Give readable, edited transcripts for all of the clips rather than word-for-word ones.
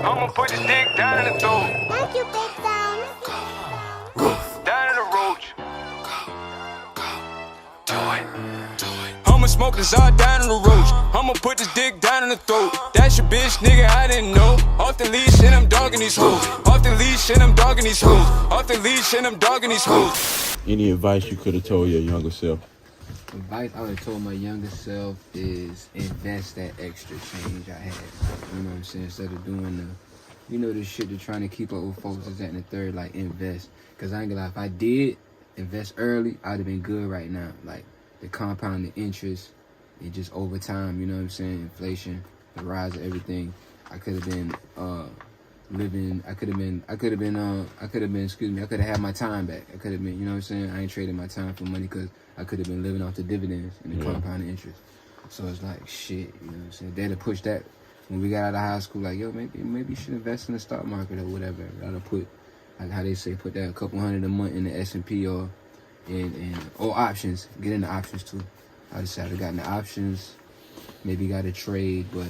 I'ma put this dick down in the throat. Thank you, Big Sound. Down in the roach. I'ma smoke this all down in the roach. I'ma put this dick down in the throat. That's your bitch, nigga, I didn't know. Off the leash and I'm dogging these hoes. Off the leash and I'm dogging these hoes. Off the leash and I'm dogging these hoes. Any advice you could have told your younger self? Advice I would have told my younger self is invest that extra change I had. You know what I'm saying? Instead of doing the shit they're trying to keep up with folks is that in the third, like invest. Cause I ain't gonna lie, if I did invest early, I'd have been good right now. Like the compounded interest and just over time, you know what I'm saying? Inflation, the rise of everything. I could have been I could have had my time back. I could have been, you know what I'm saying? I ain't traded my time for money because I could have been living off the dividends and the compounded interest. So it's like, shit, you know what I'm saying? They'd have pushed that when we got out of high school, like, yo, maybe you should invest in the stock market or whatever. I'd have put, like how they say, put that a couple $100 a month in the S&P or options. Get into options too. I decided I got into options, maybe got a trade, but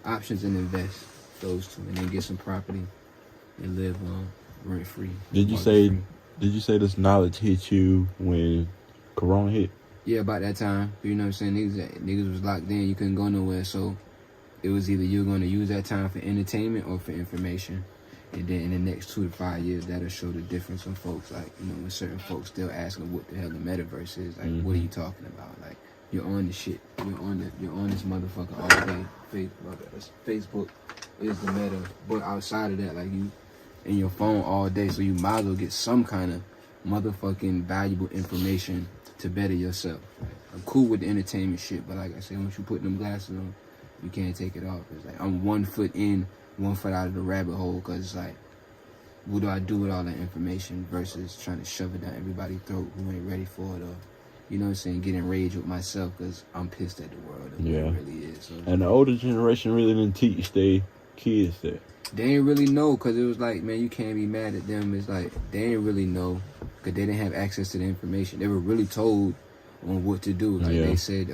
options and invest. Those two, and then get some property and live rent free. Did you say this knowledge hit you when Corona hit? Yeah, about that time. You know what I'm saying? Niggas was locked in. You couldn't go nowhere. So it was either you're going to use that time for entertainment or for information. And then in the next 2 to 5 years, that'll show the difference in folks. Like, you know, when certain folks still asking what the hell the metaverse is. Like, what are you talking about? Like, you're on the shit. You're on this motherfucker all day. Facebook is the meta, but outside of that, like, you in your phone all day, so you might as well get some kind of motherfucking valuable information to better yourself. I'm cool with the entertainment shit, but like I said, once you put them glasses on, you can't take it off. It's like I'm 1 foot in, 1 foot out of the rabbit hole, because it's like, what do I do with all that information versus trying to shove it down everybody's throat who ain't ready for it, or, you know what I'm saying, get enraged with myself because I'm pissed at the world and what it really is. So, and the older generation really didn't teach their kids that. They didn't really know, because it was like, man, you can't be mad at them. It's like, they didn't really know because they didn't have access to the information. They were really told on what to do. Like they said,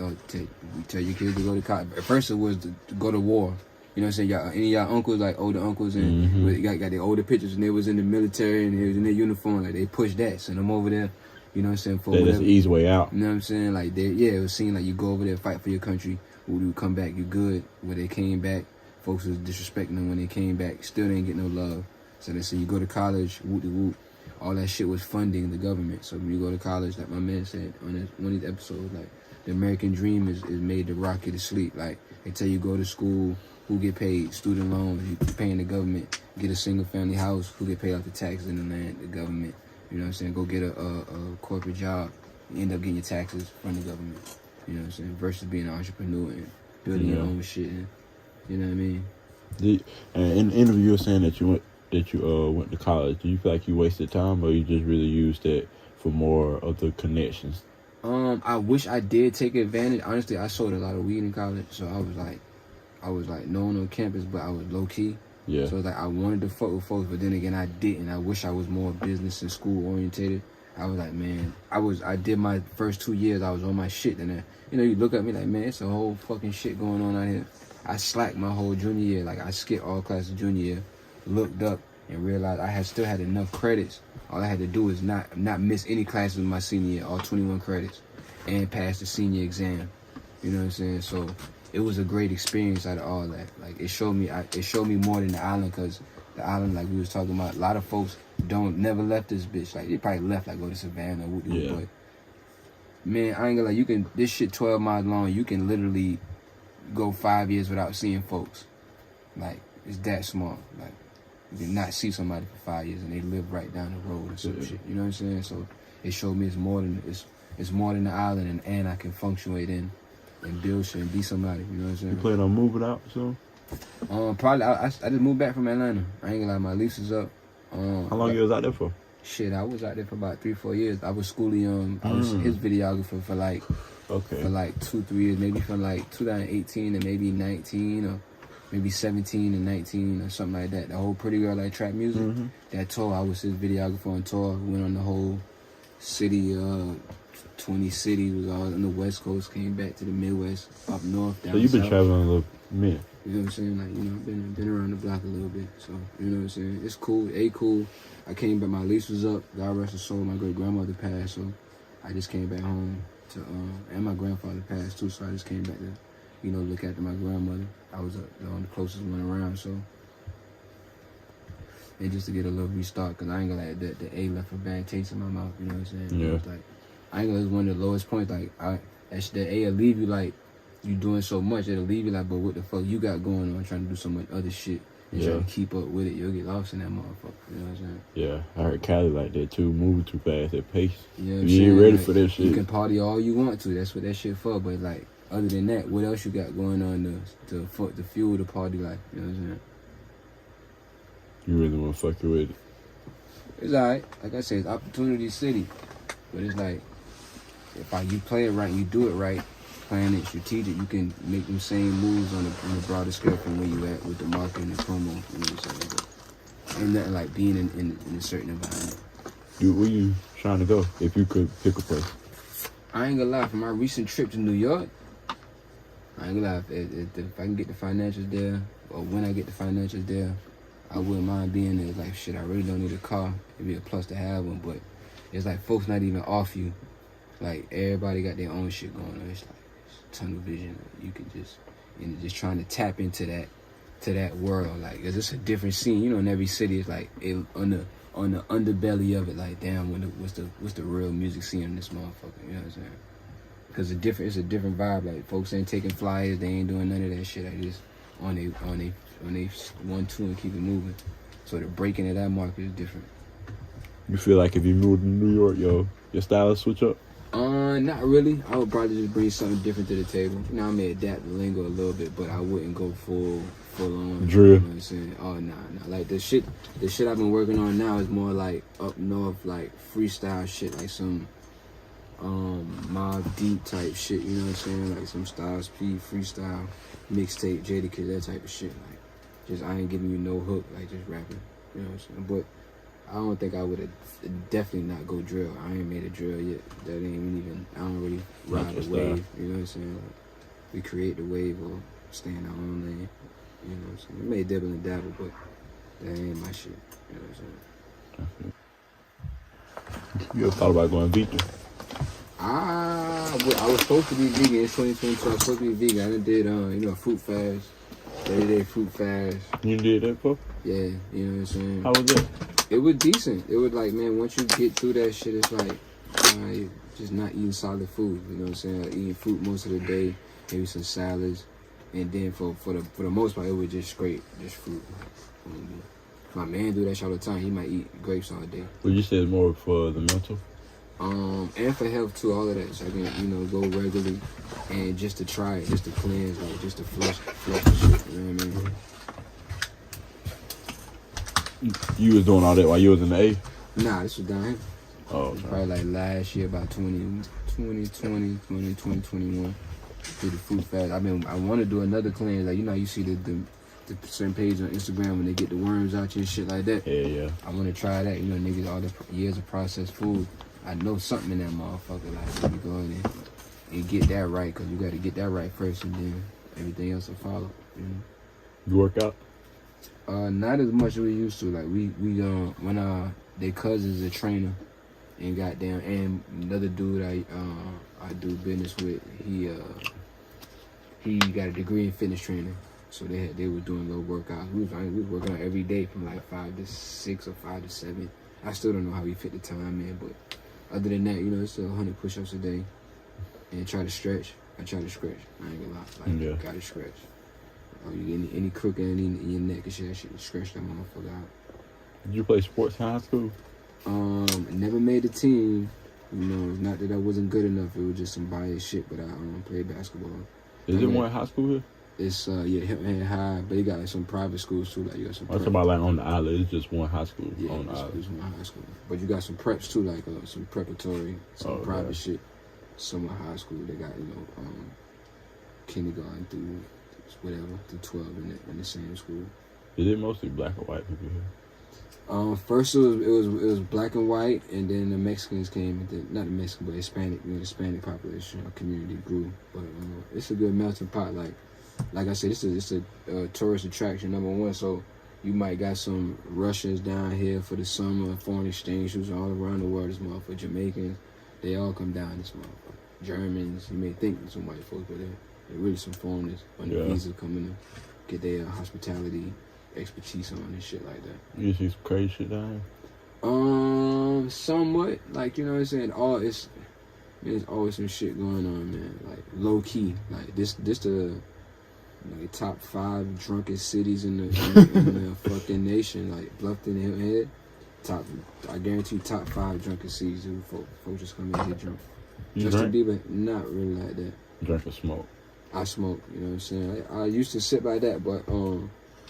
tell your kids to go to college. At first it was to go to war. You know what I'm saying? Any of y'all uncles, like older uncles, and got the older pictures, and they was in the military and they was in their uniform. Like, they pushed that, send them over there. You know what I'm saying? For that's the easy way out. You know what I'm saying? Like, it was seen like you go over there, fight for your country. When you come back, you good. When they came back, folks was disrespecting them when they came back. Still didn't get no love. So they say you go to college, whoop-de-whoop. All that shit was funding the government. So when you go to college, like my man said on one of these episodes, like, the American dream is made to rock you to sleep. Like, they tell you go to school, who get paid? Student loans, you paying the government. Get a single family house, who get paid off the taxes in the land, the government. You know what I'm saying? Go get a corporate job, you end up getting your taxes from the government. You know what I'm saying? Versus being an entrepreneur and building your own shit. And, you know what I mean? In the interview, you were saying that you went to college. Do you feel like you wasted time, or you just really used it for more of the connections? I wish I did take advantage. Honestly, I sold a lot of weed in college, so I was like known on campus, but I was low key. Yeah. So like I wanted to fuck with folks, but then again I didn't. I wish I was more business and school orientated. I was like, man, I did my first 2 years, I was on my shit, and then, you look at me like, man, it's a whole fucking shit going on out here. I slacked my whole junior year. Like, I skipped all classes junior year, looked up and realized I still had enough credits. All I had to do is not miss any classes in my senior year, all 21 credits, and pass the senior exam. You know what I'm saying? So it was a great experience out of all that. Like, it showed me more than the island, because the island, like we was talking about, a lot of folks never left this bitch. Like, they probably left, like, go to Savannah, but man, I ain't gonna lie, this shit 12 miles long, you can literally go 5 years without seeing folks. Like, it's that small. Like, you can not see somebody for 5 years and they live right down the road or some shit. You know what I'm saying? So it showed me it's more than the island, and I can functionate in and build shit and be somebody. You know what I'm saying? You plan on moving out soon? Probably. I just moved back from Atlanta. I ain't gonna lie, my lease is up. How long you was out there for? Shit, I was out there for about 3-4 years. I was schooling. I was his videographer for like 2-3 years, maybe from like 2018 to maybe 19, or maybe 17 and 19 or something like that. The whole Pretty Girl Like Trap Music, that tour, I was his videographer on tour. We went on the whole city 20 cities, was all on the West Coast, came back to the Midwest, up north, down So you've been south. traveling a little minute. You know what I'm saying? Like, you know, been around the block a little bit. So, you know what I'm saying? It's cool. Cool. I came back, my lease was up. God rest her soul, my great grandmother passed, so I just came back home to, and my grandfather passed too, so I just came back to, you know, look after my grandmother. I was the closest one around, so. And just to get a little restart, because I ain't gonna let the A left a bad taste in my mouth, you know what I'm saying? Yeah. Like, I ain't gonna, it's one of the lowest points, like, the A will leave you like, you doing so much, it'll leave you like, but what the fuck you got going on, trying to do so much other shit, and trying to keep up with it, you'll get lost in that motherfucker, you know what I'm saying? Yeah, I heard Cali like that too, moving too fast at pace. You know what I'm You saying? ain't ready Like, for that shit. You can party all you want to, that's what that shit for, but like, other than that, what else you got going on to fuel the party life, you know what I'm saying? You really want to fuck with it. It's alright. Like I said, it's opportunity city. But it's like, you play it right and you do it right, playing it strategic, you can make them same moves on a broader scale from where you at with the marketing and promo. You know what I'm saying? But ain't nothing like being in a certain environment. Dude, where you trying to go if you could pick a place? I ain't gonna lie, for my recent trip to New York, I ain't gonna lie, if I can get the financials there, or when I get the financials there, I wouldn't mind being there. Like, shit, I really don't need a car. It'd be a plus to have one, but it's like folks not even off you. Like, everybody got their own shit going on. It's like tunnel vision. You can just trying to tap into that world. Like, it's just a different scene. You know, in every city, it's like on the underbelly of it. Like, damn, what's the real music scene in this motherfucker? You know what I'm saying? Because it's a different vibe. Like, folks ain't taking flyers. They ain't doing none of that shit. Like, just on they 1-2 and keep it moving. So the breaking of that market is different. You feel like if you moved to New York, your style will switch up? Not really. I would probably just bring something different to the table. You know, I may adapt the lingo a little bit, but I wouldn't go full on. Drill. You know what I'm saying? Oh, nah. Like, the shit I've been working on now is more like up north, like freestyle shit, like some Mob Deep type shit, you know what I'm saying? Like some Styles P freestyle mixtape, Jadakiss, that type of shit. Like, just I ain't giving you no hook, like just rapping, you know what I'm saying? But I don't think I would have definitely not go drill. I ain't made a drill yet. That ain't even, I don't really ride the wave, you know what I'm saying? Like, we create the wave or stay in our own lane, you know what I'm saying? We may dibble and dabble, but that ain't my shit, you know what I'm saying? You ever thought about going vegan? I was supposed to be vegan in 2022. I was supposed to be vegan. I done did, fruit fast, 30-day fruit fast. You did that, bro? Yeah, you know what I'm saying? How was that? It was decent. It was like, man, once you get through that shit, it's like, just not eating solid food. You know what I'm saying? Like eating fruit most of the day, maybe some salads, and then for the most part, it was just straight, just fruit. My man do that shit all the time. He might eat grapes all day. Well, you said more for the mental? And for health too, all of that. So I can, go regularly and just to try it, just to cleanse, like just to flush the shit, you know what I mean? You was doing all that while you was in the A? Nah, this was down here. Oh, okay. Probably like last year, about 2021. Did the food fast. I want to do another cleanse. Like, you see the certain pages on Instagram when they get the worms out you and shit like that. Yeah. I want to try that. Niggas, all the years of processed food. I know something in that motherfucker. Like, let me go in there and get that right, because you got to get that right first, and then everything else will follow. You work out? Not as much as we used to. Like, when their cousin's a trainer, and goddamn, and another dude I do business with, he got a degree in fitness training, so they were doing little workouts. We was working out every day from like 5 to 6 or 5 to 7. I still don't know how we fit the time in, but other than that, it's still 100 push-ups a day, and try to stretch. I try to stretch. I ain't gonna lie. Like, gotta stretch. You get any crook in your neck and shit, that shit, stretch that motherfucker out. Did you play sports in high school? Never made the team. Not that I wasn't good enough. It was just some biased shit. But I played basketball. Is it one high school here? It's Hilton High, but you got like some private schools too. Like you got some. I'm talking about like on the island. It's just one high school on the island. It's one high school. But you got some preps too, like some preparatory, some private shit. Some high school. They got kindergarten through whatever through 12 in the same school. Is it mostly black or white people here? First it was black and white, and then the Mexicans came, and then, not the Mexican, but Hispanic, Hispanic population or community grew. But it's a good melting pot. Like I said, it's a tourist attraction #1. So you might got some Russians down here for the summer, foreign exchange students all around the world. This motherfucker, Jamaicans, they all come down this motherfucker. Germans, you may think some white folks, but they're really some foreigners on the visa coming to get their hospitality expertise on and shit like that. You see some crazy shit down here? Somewhat. Like, you know what I'm saying? There's always some shit going on, man. Like, low key. Like, this the like top 5 drunkest cities in the fucking nation. Like, Bluffton, Hilton Head. I guarantee you, top 5 drunkest cities. Folks just come in here drunk. Justin Bieber, not really like that. You drink or smoke? I smoke. You know what I'm saying? I used to sit by that, but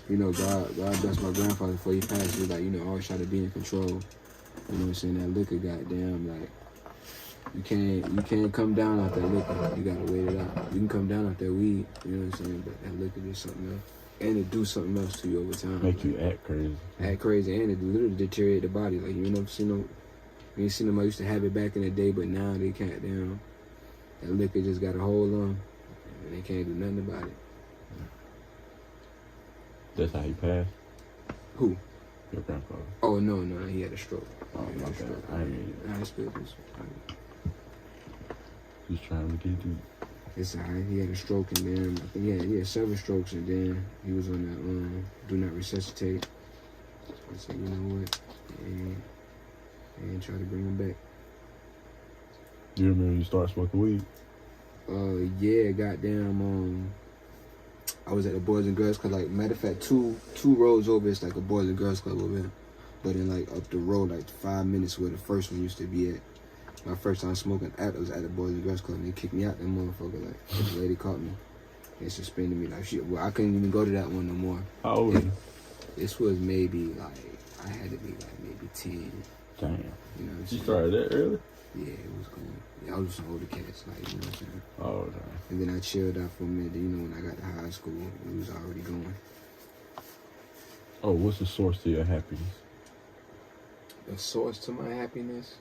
you know, God bless my grandfather before he passed. He was like, you know, always try to be in control. You know what I'm saying? That liquor, goddamn, like, you can't come down off that liquor. You gotta wait it out. You can come down off that weed. You know what I'm saying? But that liquor is something else, and it do something else to you over time. Make you act crazy. Act crazy, and it literally deteriorate the body. Like, you ain't seen them. I used to have it back in the day, but now they can't. Damn, that liquor just got a hold on, and they can't do nothing about it. That's how he passed? Who? Your grandfather. Oh, no, he had a stroke. Oh, my bad. I didn't mean it. I spilled this. He's trying to get you. It's alright. He had a stroke, and then I think he had several strokes, and then he was on the do not resuscitate. I said, you know what? And try to bring him back. You remember you started smoking weed? Yeah, goddamn. I was at the Boys and Girls Club. Like, matter of fact, two roads over, it's like a Boys and Girls Club over here. But then, like, up the road, like 5 minutes where the first one used to be at. My first time smoking was at the Boys and Girls Club, and they kicked me out that motherfucker. Like, the lady caught me and suspended me. Like, shit. Well, I couldn't even go to that one no more. How old were you? This was maybe, like, I had to be, like, maybe 10. Damn. You know what I'm saying? You started that early? Yeah, it was cool. Yeah, I was some older cats, like, you know what I'm saying? Oh, okay. And then I chilled out for a minute. You know, when I got to high school, it was already going. Oh, what's the source to your happiness? The source to my happiness?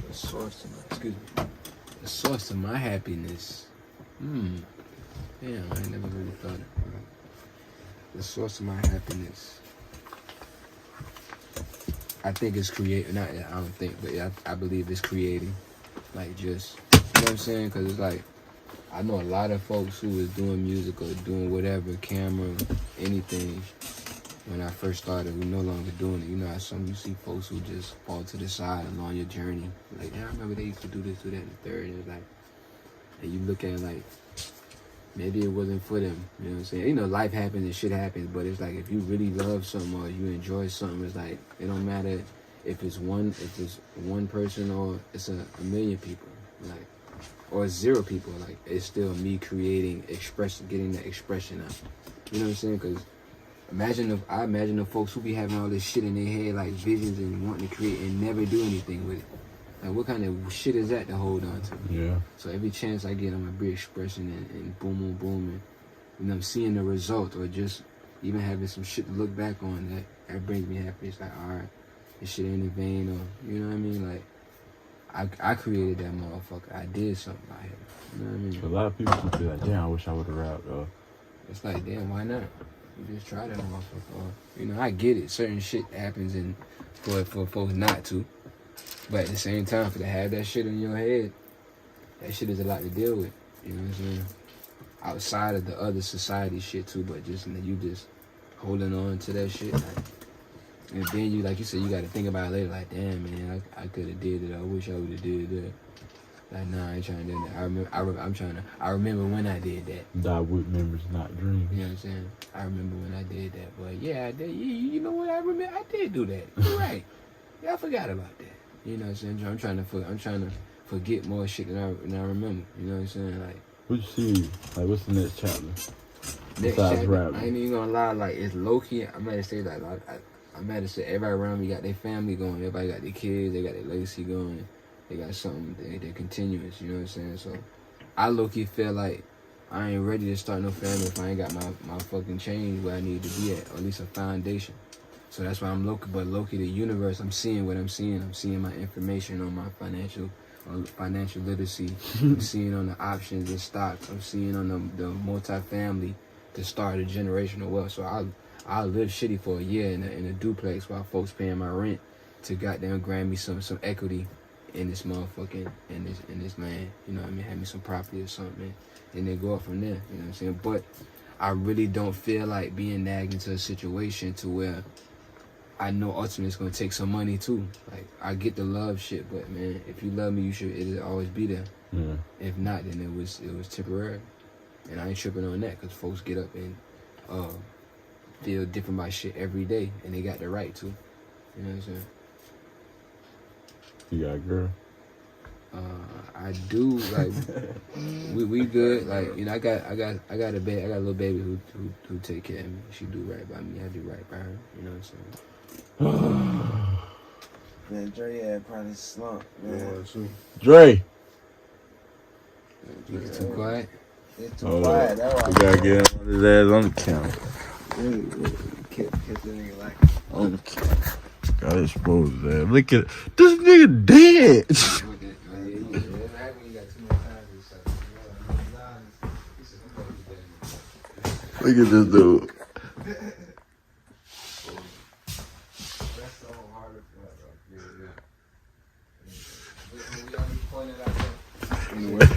The source to my happiness. Damn, I never really thought it. The source of my happiness, I think it's creating. Not, I don't think, but I believe it's creating. Like, just, you know what I'm saying? Because it's like, I know a lot of folks who was doing music or doing whatever, camera, anything, when I first started, who no longer doing it. You know, you see folks who just fall to the side along your journey. Like, yeah, I remember they used to do this, do that, and the third. And it's like, and you look at it like, maybe it wasn't for them. You know what I'm saying? You know, life happens and shit happens, but it's like, if you really love something or you enjoy something, it's like, it don't matter if it's one person or it's a million people, like, or 0 people. Like, it's still me getting the expression out. You know what I'm saying? Because I imagine the folks who be having all this shit in their head, like visions and wanting to create and never do anything with it. Like, what kind of shit is that to hold on to? Yeah. So every chance I get, I'm gonna be expressing and boom, boom, boom, and I'm seeing the result, or just even having some shit to look back on that brings me happy. It's like, all right, this shit ain't in vain, or, you know what I mean? Like, I created that motherfucker. I did something out here. You know what I mean? A lot of people can feel like, damn, I wish I would have rapped. It's like, damn, why not? You just try that motherfucker. Or, you know, I get it. Certain shit happens and for folks not to. But at the same time, for to have that shit in your head, that shit is a lot to deal with. You know what I'm saying? Outside of the other society shit too, but just you just holding on to that shit. Like, and then you, like you said, you got to think about it later. Like, damn, man, I could have did it. I wish I would have did that. Like, nah, I ain't trying to do that. I remember when I did that. Die with memories, not dreams. You know what I'm saying? I remember when I did that. But yeah, I did. You know what? I remember I did do that. You're right. Yeah, I forgot about that. You know what I'm saying? I'm trying to forget more shit than I remember. You know what I'm saying? Like, what you see? Like, what's the next chapter? Next chapter, I ain't even gonna lie. Like, it's low key. I might say like I might have said everybody around me got their family going. Everybody got their kids. They got their legacy going. They got something. They're continuous. You know what I'm saying? So I low key feel like I ain't ready to start no family if I ain't got my fucking change where I need to be at, or at least a foundation. So that's why I'm low-key the universe. I'm seeing what I'm seeing. I'm seeing my information on my financial literacy. I'm seeing on the options and stocks. I'm seeing on the multifamily to start a generational wealth. So I'll live shitty for a year in a duplex while folks paying my rent to goddamn grant me some equity in this motherfucking in this land. You know what I mean? Have me some property or something, and then go up from there. You know what I'm saying? But I really don't feel like being nagged into a situation to where I know ultimately it's gonna take some money too. Like, I get the love shit, but man, if you love me, it'll always be there. Yeah. If not, then it was temporary, and I ain't tripping on that because folks get up and feel different by shit every day, and they got the right to. You know what I'm saying? You got a girl? I do. Like, we good. Like, you know, I got a baby. I got a little baby who take care of me. She do right by me. I do right by her. You know what I'm saying? Man, Dre had probably slumped, man. Dre! You too quiet? It's too quiet. That's why We gotta get him on his ass on the camera. kiss the nigga like On the camera. Gotta expose that. Look at this nigga dead. Look at this dude. Anyway.